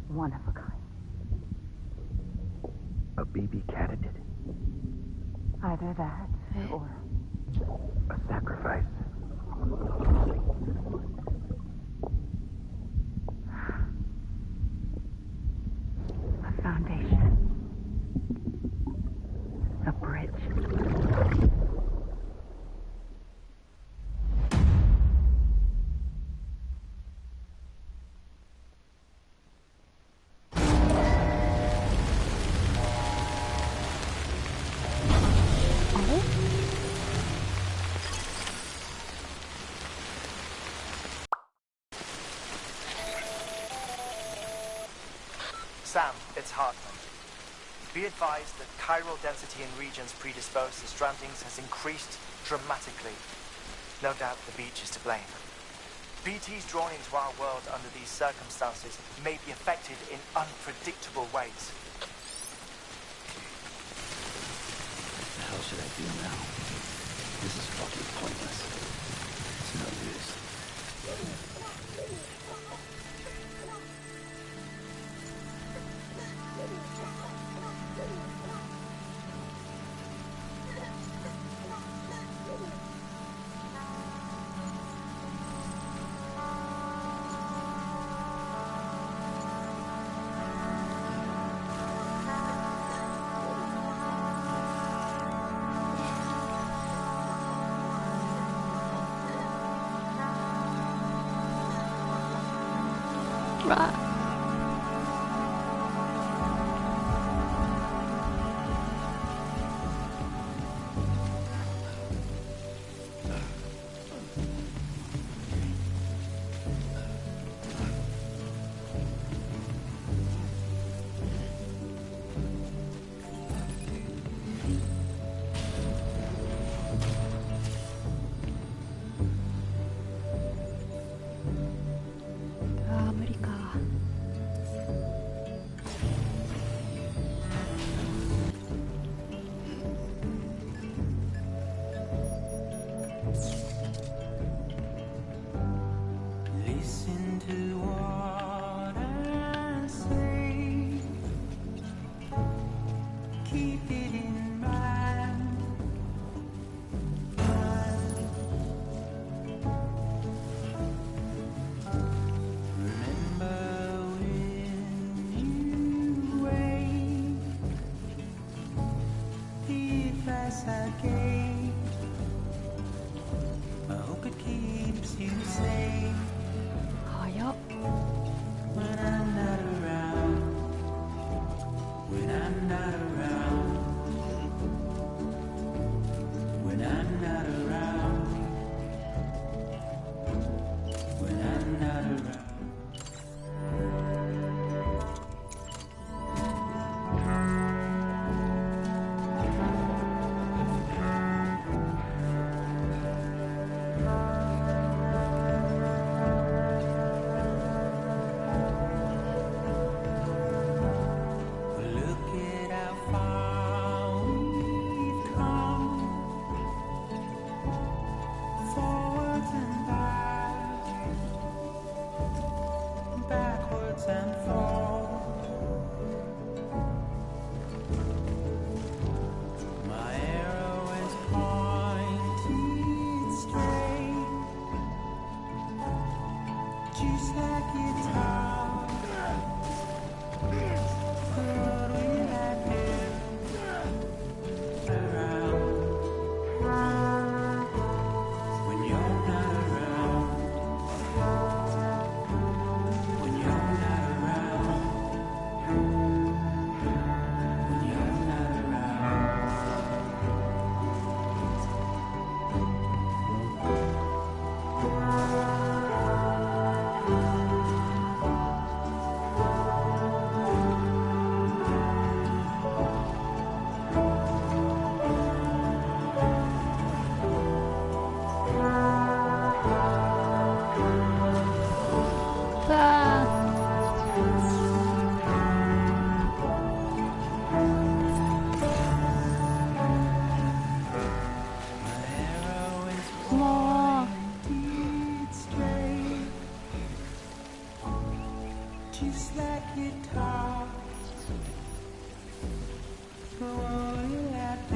One of a kind. A baby candidate? Either that or a sacrifice. A foundation. A bridge. Sam, it's Hartman. Be advised that chiral density in regions predisposed to strandings has increased dramatically. No doubt the beach is to blame. BTs drawn into our world under these circumstances may be affected in unpredictable ways. What the hell should I do now? This is fucking pointless. It's no use. just like you talk. So all you have to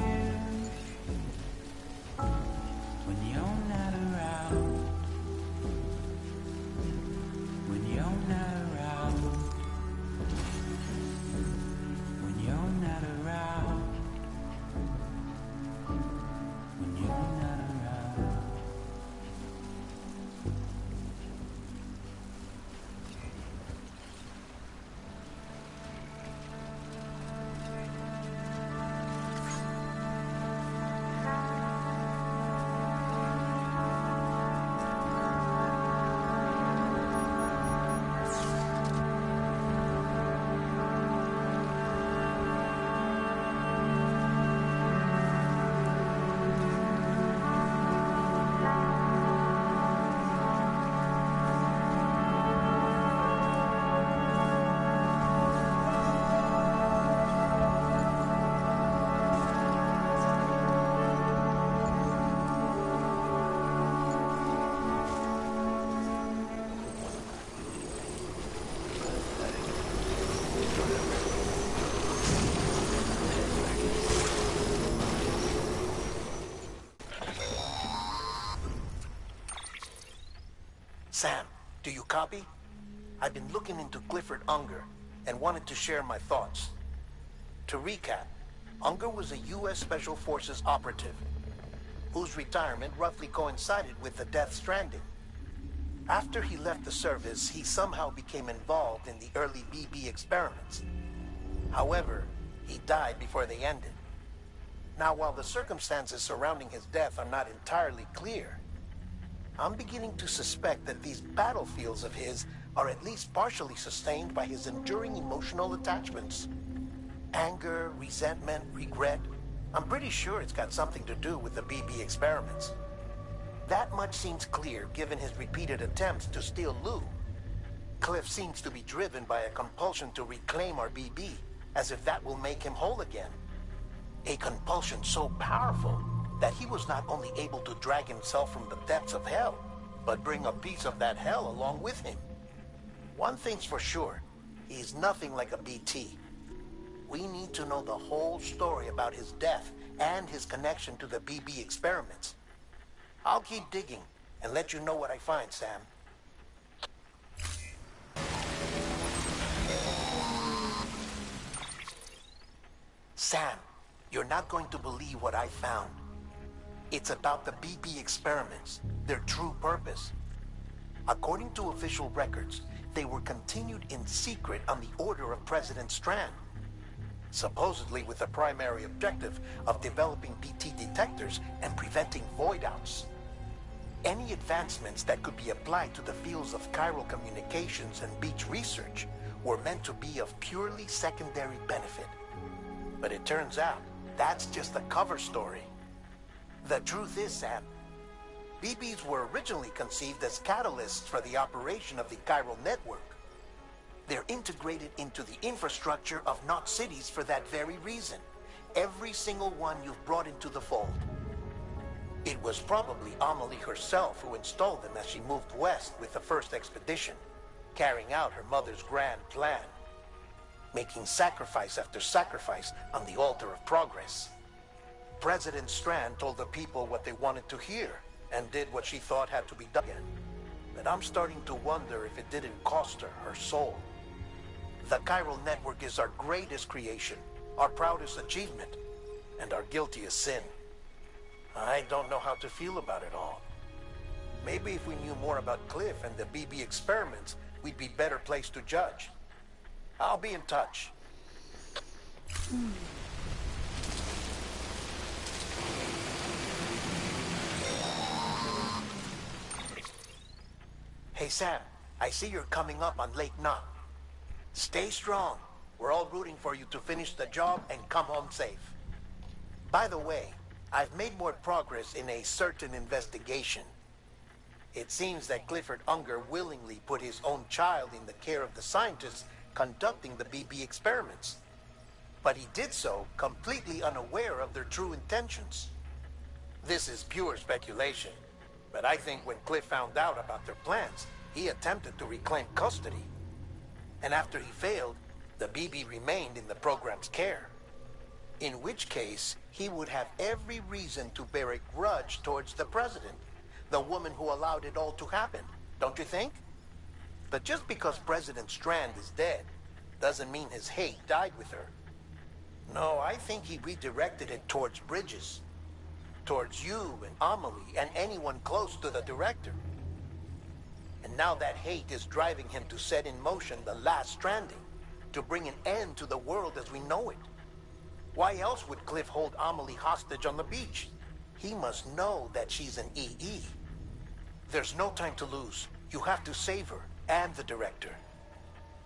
when you're not around, when you're not around, when you're not around, when you're not around. Sam, do you copy? I've been looking into Clifford Unger and wanted to share my thoughts. To recap, Unger was a U.S. Special Forces operative whose retirement roughly coincided with the Death Stranding. After he left the service, he somehow became involved in the early BB experiments. However, he died before they ended. Now, while the circumstances surrounding his death are not entirely clear, I'm beginning to suspect that these battlefields of his are at least partially sustained by his enduring emotional attachments. Anger, resentment, regret. I'm pretty sure it's got something to do with the BB experiments. That much seems clear given his repeated attempts to steal Lou. Cliff seems to be driven by a compulsion to reclaim our BB, as if that will make him whole again. A compulsion so powerful that he was not only able to drag himself from the depths of hell, but bring a piece of that hell along with him. One thing's for sure, he's nothing like a BT. We need to know the whole story about his death and his connection to the BB experiments. I'll keep digging and let you know what I find, Sam. Sam, you're not going to believe what I found. It's about the BB experiments, their true purpose. According to official records, they were continued in secret on the order of President Strand, supposedly with the primary objective of developing BT detectors and preventing void-outs. Any advancements that could be applied to the fields of chiral communications and beach research were meant to be of purely secondary benefit. But it turns out, that's just the cover story. The truth is, Sam, BBs were originally conceived as catalysts for the operation of the chiral network. They're integrated into the infrastructure of Knot cities for that very reason. Every single one you've brought into the fold. It was probably Amelie herself who installed them as she moved west with the first expedition, carrying out her mother's grand plan, making sacrifice after sacrifice on the altar of progress. President Strand told the people what they wanted to hear and did what she thought had to be done. But I'm starting to wonder if it didn't cost her her soul. The chiral network is our greatest creation, our proudest achievement, and our guiltiest sin. I don't know how to feel about it all. Maybe if we knew more about Cliff and the BB experiments, we'd be better placed to judge. I'll be in touch. Hey Sam, I see you're coming up on Lake Knot. Stay strong. We're all rooting for you to finish the job and come home safe. By the way, I've made more progress in a certain investigation. It seems that Clifford Unger willingly put his own child in the care of the scientists conducting the BB experiments. But he did so completely unaware of their true intentions. This is pure speculation, but I think when Cliff found out about their plans, he attempted to reclaim custody. And after he failed, the BB remained in the program's care. In which case, he would have every reason to bear a grudge towards the president, the woman who allowed it all to happen, don't you think? But just because President Strand is dead, doesn't mean his hate died with her. No, I think he redirected it towards Bridges. Towards you and Amelie and anyone close to the director. And now that hate is driving him to set in motion the last stranding, to bring an end to the world as we know it. Why else would Cliff hold Amelie hostage on the beach? He must know that she's an EE. There's no time to lose. You have to save her and the director.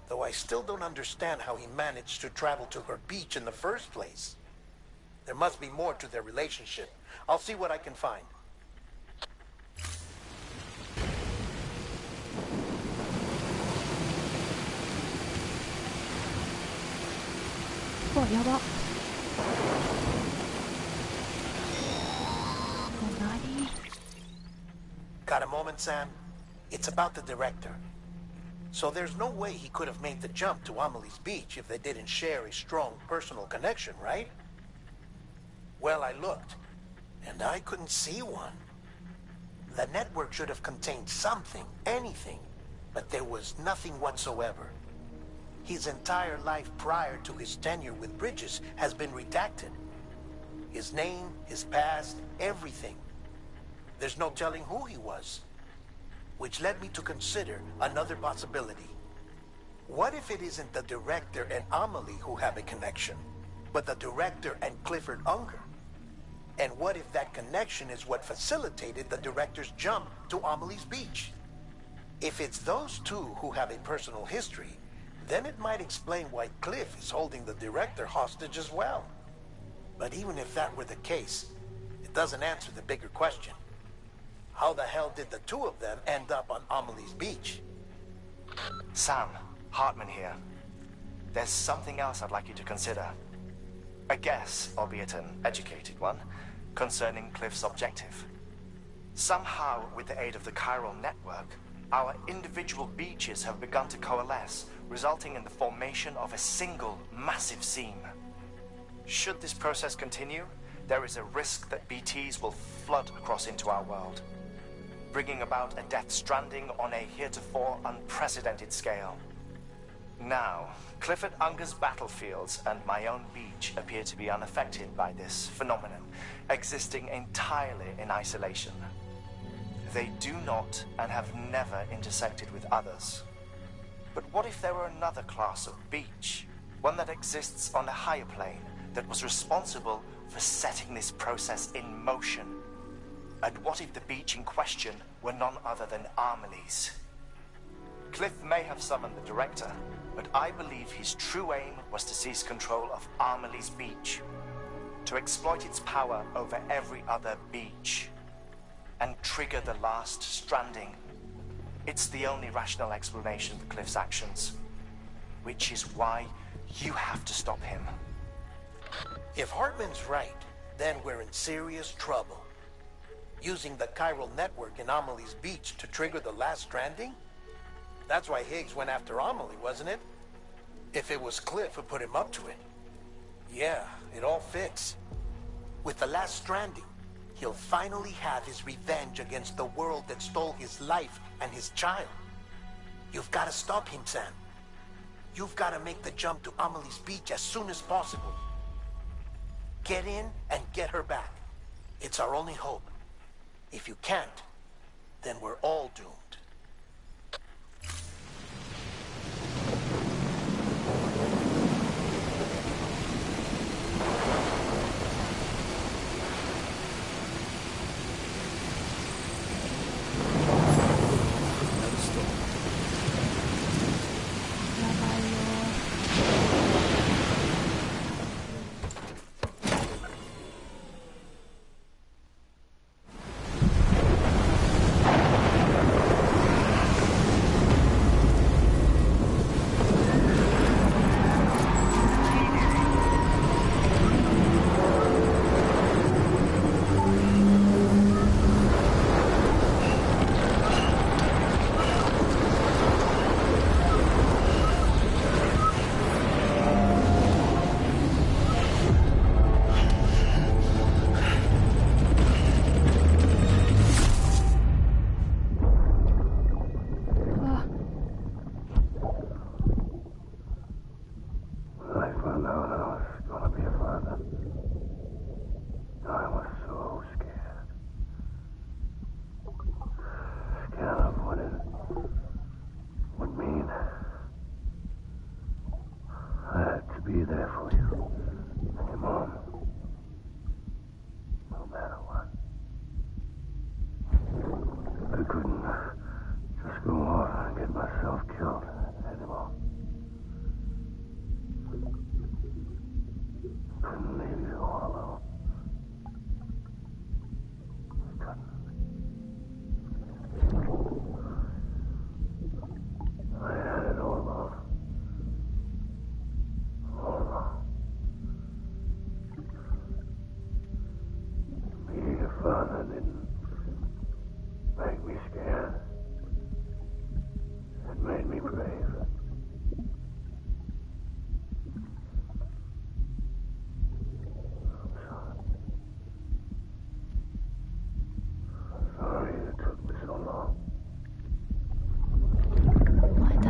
Though I still don't understand how he managed to travel to her beach in the first place. There must be more to their relationship. I'll see what I can find. Oh, やば。何？ Got a moment, Sam? It's about the director. So there's no way he could have made the jump to Amelie's beach if they didn't share a strong personal connection, right? Well, I looked, and I couldn't see one. The network should have contained something, anything, but there was nothing whatsoever. His entire life prior to his tenure with Bridges has been redacted. His name, his past, everything. There's no telling who he was. Which led me to consider another possibility. What if it isn't the director and Amelie who have a connection, but the director and Clifford Unger? And what if that connection is what facilitated the director's jump to Amelie's beach? If it's those two who have a personal history, then it might explain why Cliff is holding the director hostage as well. But even if that were the case, it doesn't answer the bigger question. How the hell did the two of them end up on Amelie's beach? Sam, Hartman here. There's something else I'd like you to consider. A guess, albeit an educated one, concerning Cliff's objective. Somehow, with the aid of the chiral network, our individual beaches have begun to coalesce, resulting in the formation of a single massive seam. Should this process continue, there is a risk that BTs will flood across into our world, bringing about a death stranding on a heretofore unprecedented scale. Now, Clifford Unger's battlefields and my own beach appear to be unaffected by this phenomenon, existing entirely in isolation. They do not and have never intersected with others. But what if there were another class of beach, one that exists on a higher plane, that was responsible for setting this process in motion? And what if the beach in question were none other than Amelie's? Cliff may have summoned the director, but I believe his true aim was to seize control of Amelie's beach, to exploit its power over every other beach, and trigger the last stranding. It's the only rational explanation for Cliff's actions, which is why you have to stop him. If Hartman's right, then we're in serious trouble. Using the chiral network in Amelie's beach to trigger the last stranding? That's why Higgs went after Amelie, wasn't it? If it was Cliff who put him up to it. Yeah, it all fits. With the last stranding, he'll finally have his revenge against the world that stole his life and his child. You've got to stop him, Sam. You've got to make the jump to Amelie's beach as soon as possible. Get in and get her back. It's our only hope. If you can't, then we're all doomed. Another storm. やばいよ。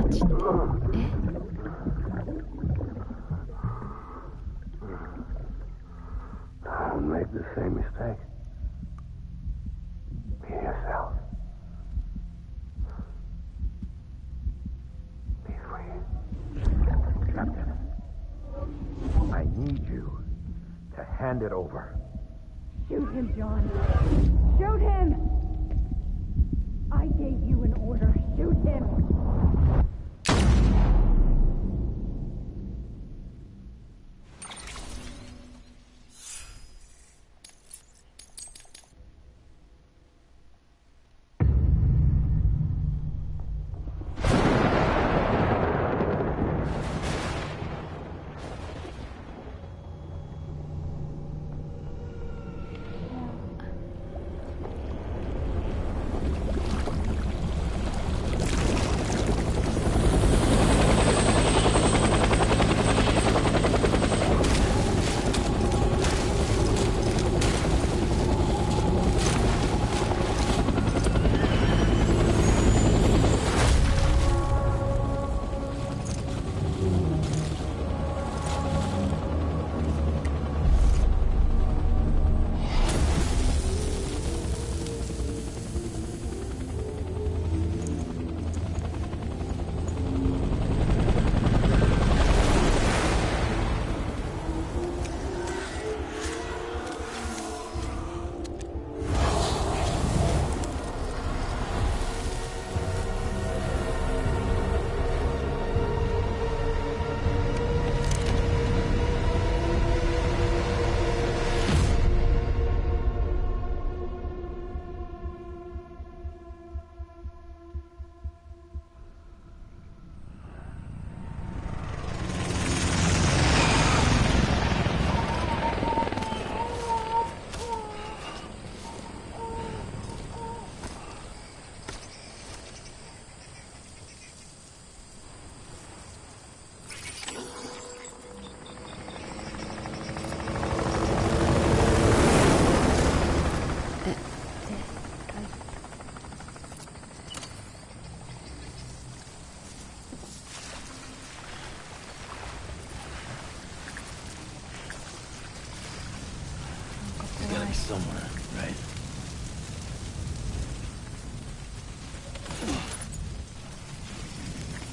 Don't make the same mistake. Be yourself. Be free. Captain, I need you to hand it over. Shoot him, John. Shoot him! I gave you an order. Shoot him! Somewhere, right?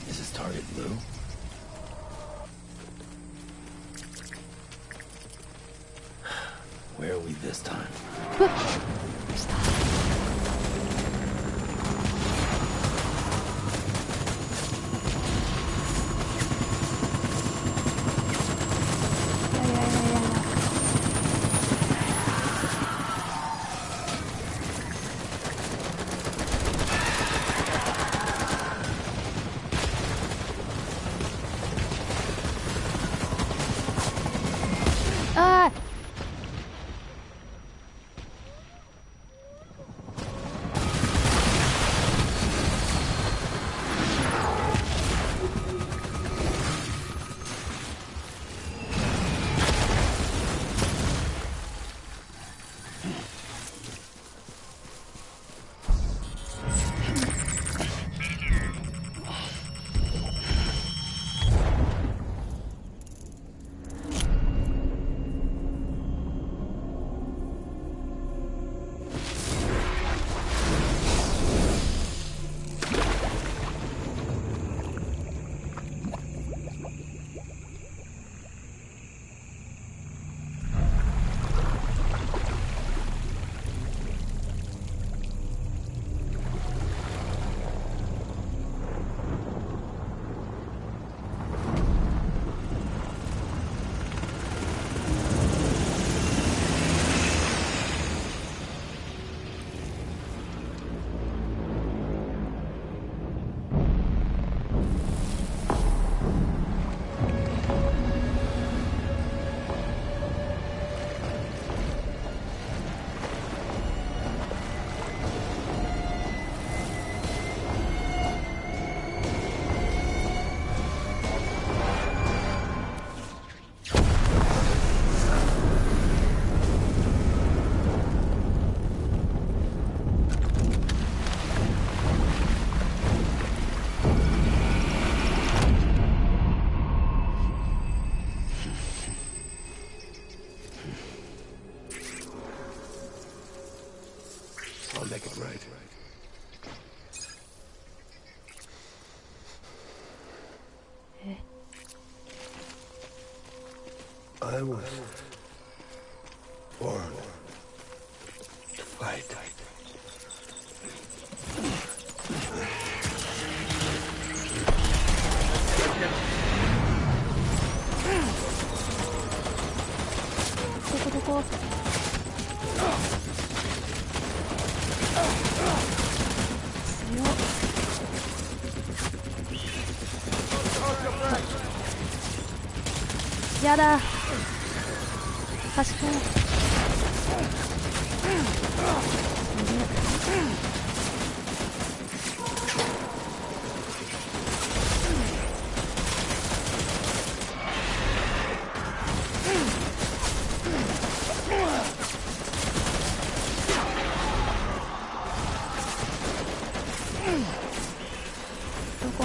Is his target blue? Where are we this time? I was born to fight. どこ強っ。やだ賢い。どこ？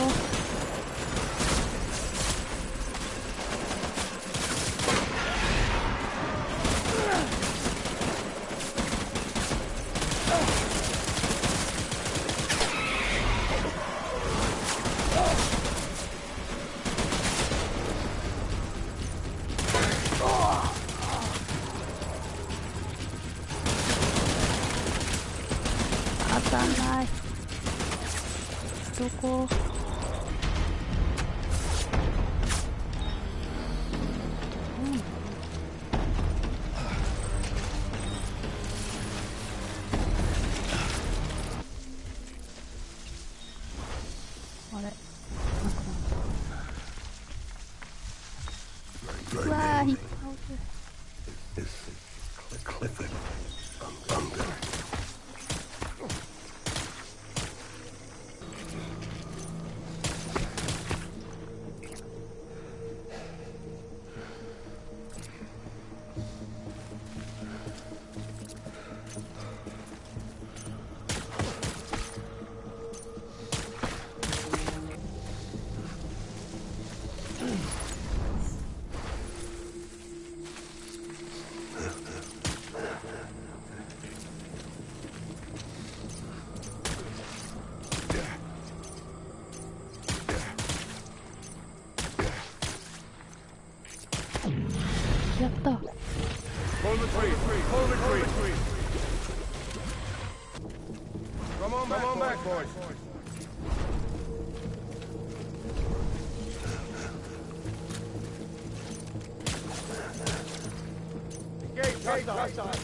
当たんない。どこ？あれ？うわー、いっぱい落ちる。Clifford. I'm there.やった。Pull the tree. Pull the tree. Come on back, boys. Gate outside.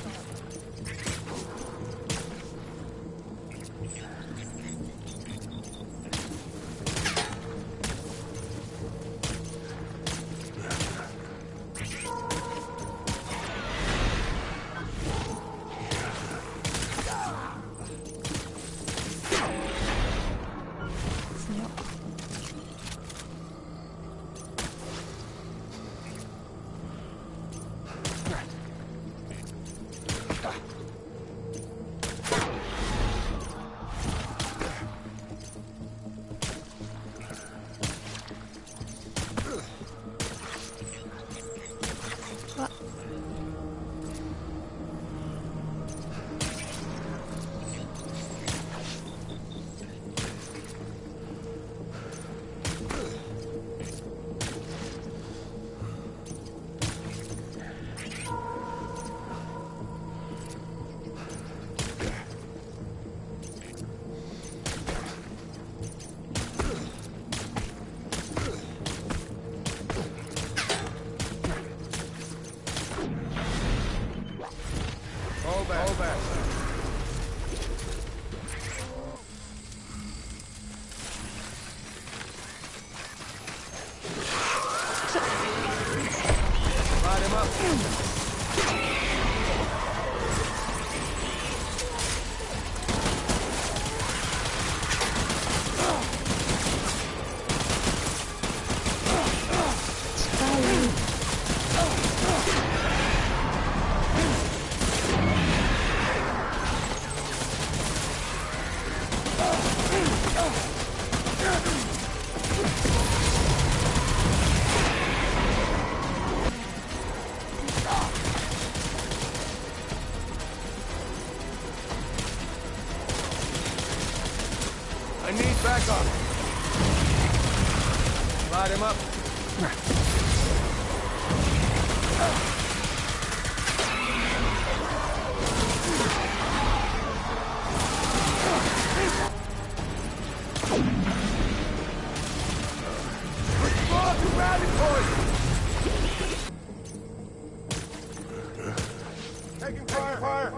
Taking fire!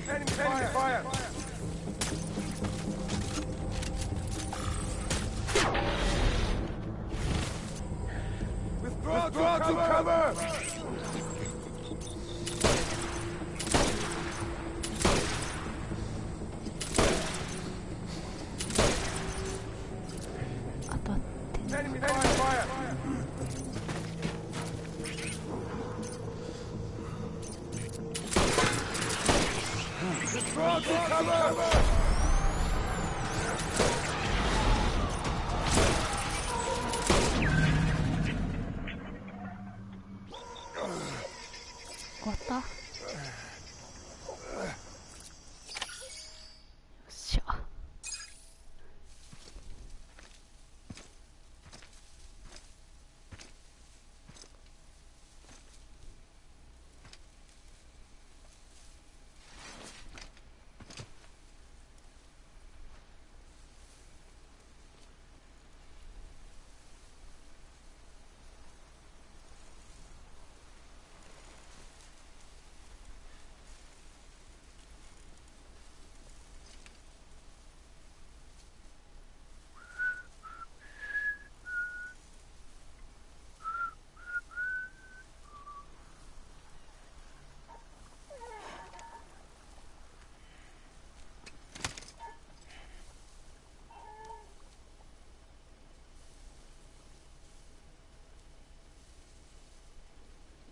Enemy fire! Withdraw to cover! Enemy fire! Withdraw to cover! What the? よっしゃ。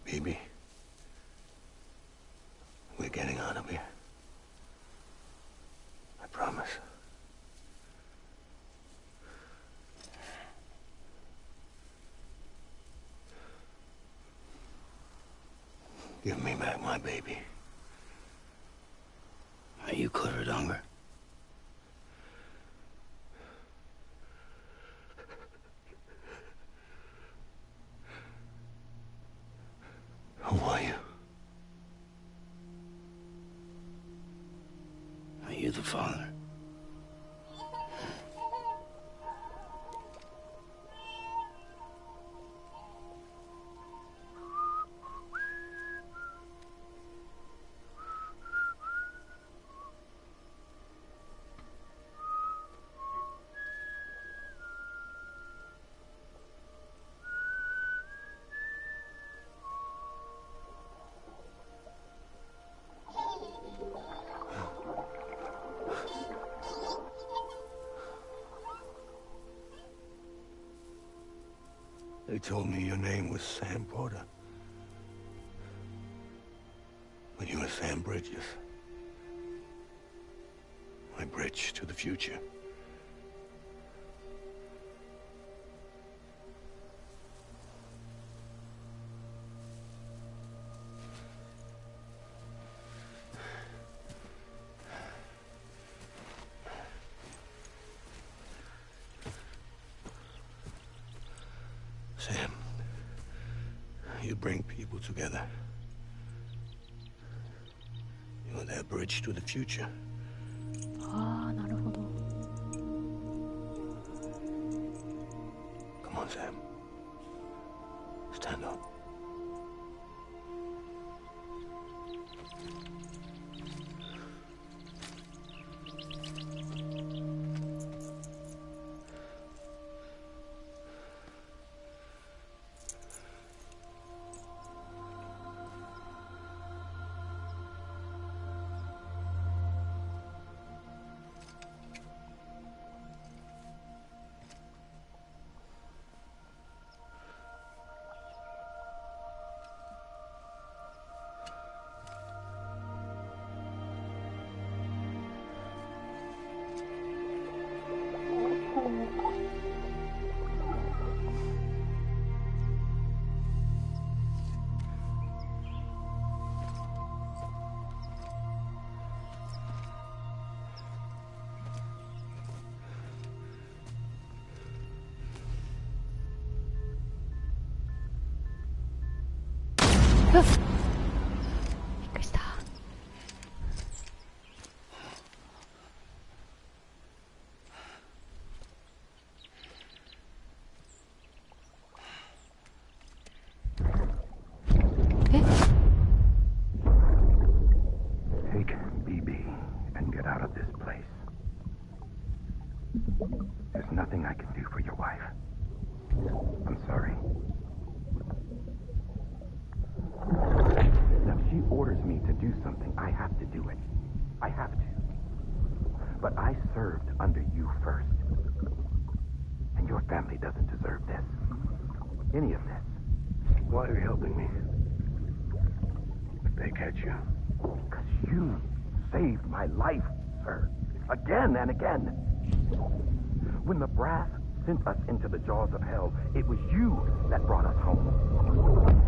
Baby, we're getting out of here. I promise. Give me back my baby. Are you clear, Donger? Who are you? Are you the father? They told me your name was Sam Porter. But you were Sam Bridges. My bridge to the future. Sam, you bring people together. You're their bridge to the future. ああ、なるほど。 Come on, Sam. Stand up. うわっ、びっくりした。え、 Take BB and get out of this place. There's nothing I can do for your wife. I'm sorry. Now, if she orders me to do something, I have to do it. I have to. But I served under you first. And your family doesn't deserve this. Any of this. Why are you helping me? If they catch you. Because you saved my life, sir. Again and again. When the brass sent us into the jaws of hell, it was you that brought us home.